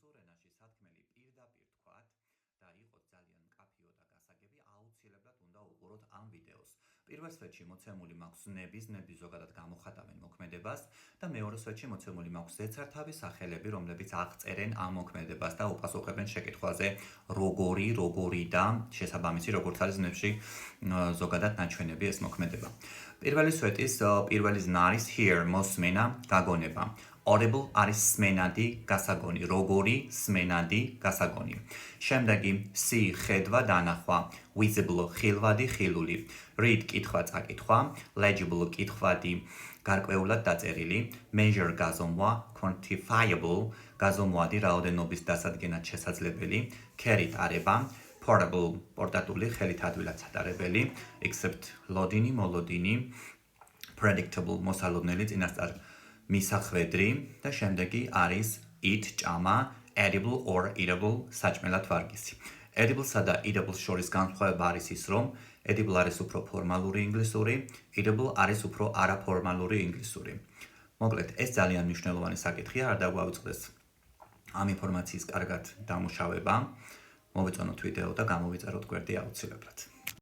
ფранცუზურ ენაში სათქმელი პირდაპირ თქვათ და იყოთ ძალიან მკაფიო და გასაგები, აუცილებლად უნდა უყუროთ ამ ვიდეოს. პირველ სვეტში მოცემული მაქვს ნების ზოგადად გამოხატავენ მოქმედებას და მეორე სვეტში მოცემული მაქვს ზეცართავი სახელები, რომლებიც აღწერენ ამ მოქმედებას და უპასუხებენ შეკითხვაზე როგორი და შესაბამისი როგორც არის ნებში ზოგადად ნაჩვენები ეს მოქმედება. პირველი სვეტის პირველი ზნა არის hear მოსმენა, გაგონება. Audible არის სმენადი, გასაგონი. როგორი, სმენადი, გასაგონი. შემდეგი see ხედვა, დანახვა. Visible ხილვადი, ხილული. Read კითხვა, წაკითხვა. Legible კითხვადი, გარკვეულად დაწერილი. Measure გაზომვა. Quantifiable გაზომვადი, რაოდენობის დასადგენად შესაძლებელი. Carry ტარება. Portable პორტატული, ხელით ადვილად სატარებელი. Except ლოდინი, მოლოდინი. Predictable მოსალოდნელი, წინასწარ მისახვედრი და შემდეგი არის eat ჭამა, edible or eatable საჭმელად ვარგისი. Edible-სა და eatable შორის განსხვავება არის ის, რომ edible არის უფრო ფორმალური ინგლისური, eatable არის უფრო არაფორმალური ინგლისური. მოკლედ, ეს ძალიან მნიშვნელოვანი საკითხია, არ დაგვაუწყდეს ამ ინფორმაციის კარგად დამუშავება. მოვეწონოთ ვიდეო და გამოვიწეროთ გვერდი აუცილებლად.